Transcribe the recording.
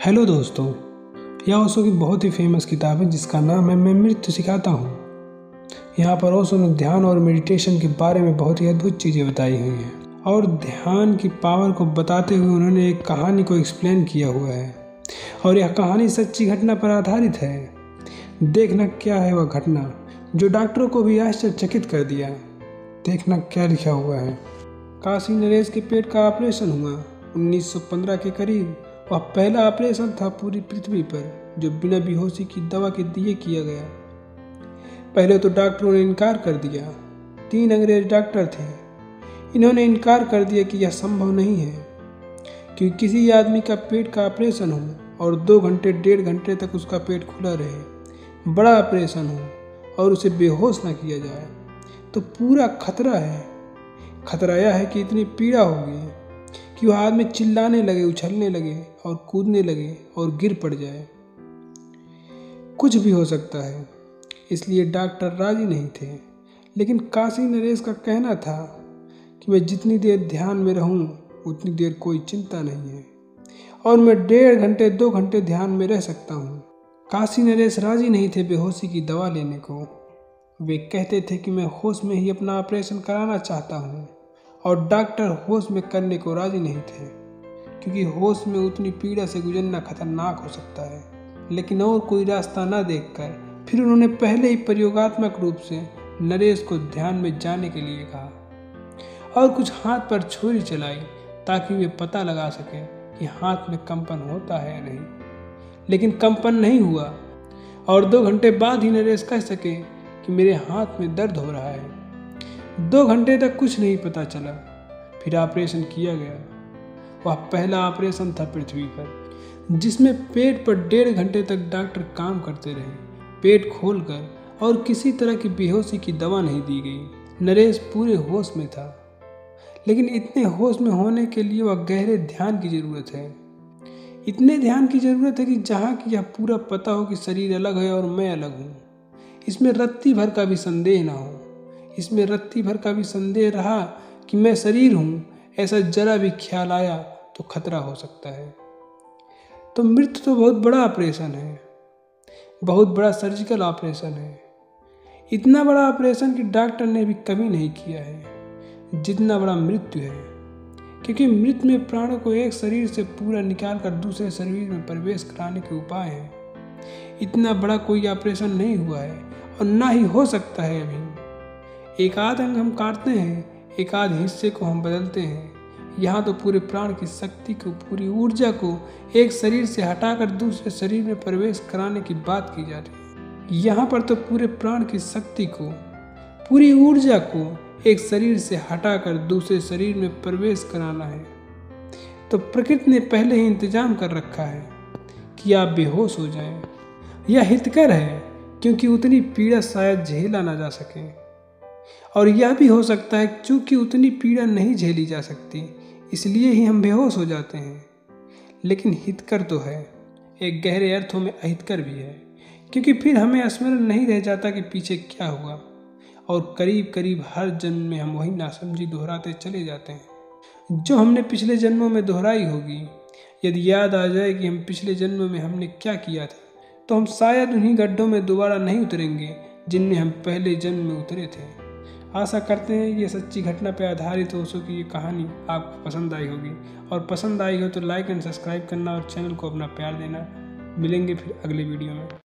Hello दोस्तों, यह ओशो की बहुत ही फेमस किताब है जिसका नाम है मैं मृत्यु सिखाता हूँ। यहाँ पर ओशो ने ध्यान और मेडिटेशन के बारे में बहुत ही अद्भुत चीज़ें बताई हुई हैं और ध्यान की पावर को बताते हुए उन्होंने एक कहानी को एक्सप्लेन किया हुआ है और यह कहानी सच्ची घटना पर आधारित है। देखना क्या है वह घटना जो डॉक्टरों को भी आश्चर्यचकित कर दिया। देखना क्या लिखा हुआ है। काशी नरेश के पेट का ऑपरेशन हुआ 1915 के करीब। वह पहला ऑपरेशन था पूरी पृथ्वी पर जो बिना बेहोशी की दवा के दिए किया गया। पहले तो डॉक्टरों ने इनकार कर दिया। 3 अंग्रेज डॉक्टर थे। इन्होंने इनकार कर दिया कि यह संभव नहीं है कि किसी आदमी का पेट का ऑपरेशन हो और 2 घंटे 1.5 घंटे तक उसका पेट खुला रहे, बड़ा ऑपरेशन हो और उसे बेहोश ना किया जाए तो पूरा खतरा है। खतरा यह है कि इतनी पीड़ा होगी कि वह आदमी चिल्लाने लगे, उछलने लगे और कूदने लगे और गिर पड़ जाए। कुछ भी हो सकता है, इसलिए डॉक्टर राजी नहीं थे। लेकिन काशी नरेश का कहना था कि मैं जितनी देर ध्यान में रहूं उतनी देर कोई चिंता नहीं है और मैं 1.5 घंटे 2 घंटे ध्यान में रह सकता हूं। काशी नरेश राजी नहीं थे बेहोशी की दवा लेने को। वे कहते थे कि मैं होश में ही अपना ऑपरेशन कराना चाहता हूं और डॉक्टर होश में करने को राजी नहीं थे क्योंकि होश में उतनी पीड़ा से गुजरना खतरनाक हो सकता है। लेकिन और कोई रास्ता ना देखकर फिर उन्होंने पहले ही प्रयोगात्मक रूप से नरेश को ध्यान में जाने के लिए कहा और कुछ हाथ पर छुरी चलाई ताकि वे पता लगा सकें कि हाथ में कंपन होता है या नहीं। लेकिन कंपन नहीं हुआ और 2 घंटे बाद ही नरेश कह सके कि मेरे हाथ में दर्द हो रहा है। 2 घंटे तक कुछ नहीं पता चला। फिर ऑपरेशन किया गया। वह पहला ऑपरेशन था पृथ्वी पर जिसमें पेट पर 1.5 घंटे तक डॉक्टर काम करते रहे, पेट खोलकर, और किसी तरह की बेहोशी की दवा नहीं दी गई। नरेश पूरे होश में था, लेकिन इतने होश में होने के लिए वह गहरे ध्यान की जरूरत है। इतने ध्यान की जरूरत है कि जहाँ की यह पूरा पता हो कि शरीर अलग है और मैं अलग हूँ। इसमें रत्ती भर का भी संदेह ना हो। इसमें रत्ती भर का भी संदेह रहा कि मैं शरीर हूँ, ऐसा जरा भी ख्याल आया तो खतरा हो सकता है। तो मृत्यु तो बहुत बड़ा ऑपरेशन है, बहुत बड़ा सर्जिकल ऑपरेशन है। इतना बड़ा ऑपरेशन कि डॉक्टर ने भी कभी नहीं किया है जितना बड़ा मृत्यु है, क्योंकि मृत्यु में प्राणों को एक शरीर से पूरा निकाल कर दूसरे शरीर में प्रवेश कराने के उपाय हैं। इतना बड़ा कोई ऑपरेशन नहीं हुआ है और ना ही हो सकता है अभी। एक आध अंग हम काटते हैं, एक आध हिस्से को हम बदलते हैं। यहाँ तो पूरे प्राण की शक्ति को, पूरी ऊर्जा को एक शरीर से हटाकर दूसरे शरीर में प्रवेश कराने की बात की जा रही है। यहाँ पर तो पूरे प्राण की शक्ति को, पूरी ऊर्जा को एक शरीर से हटाकर दूसरे शरीर में प्रवेश कराना है। तो प्रकृति ने पहले ही इंतजाम कर रखा है कि आप बेहोश हो जाएं। यह हितकर है क्योंकि उतनी पीड़ा शायद झेला ना जा सके, और यह भी हो सकता है क्योंकि उतनी पीड़ा नहीं झेली जा सकती इसलिए ही हम बेहोश हो जाते हैं। लेकिन हितकर तो है, एक गहरे अर्थों में अहितकर भी है, क्योंकि फिर हमें स्मरण नहीं रह जाता कि पीछे क्या हुआ और करीब करीब हर जन्म में हम वही नासमझी दोहराते चले जाते हैं जो हमने पिछले जन्मों में दोहराई होगी। यदि याद आ जाए कि हम पिछले जन्म में हमने क्या किया था तो हम शायद उन्हीं गड्ढों में दोबारा नहीं उतरेंगे जिनमें हम पहले जन्म में उतरे थे। आशा करते हैं ये सच्ची घटना पर आधारित ओशो की ये कहानी आपको पसंद आई होगी, और पसंद आई हो तो लाइक एंड सब्सक्राइब करना और चैनल को अपना प्यार देना। मिलेंगे फिर अगले वीडियो में।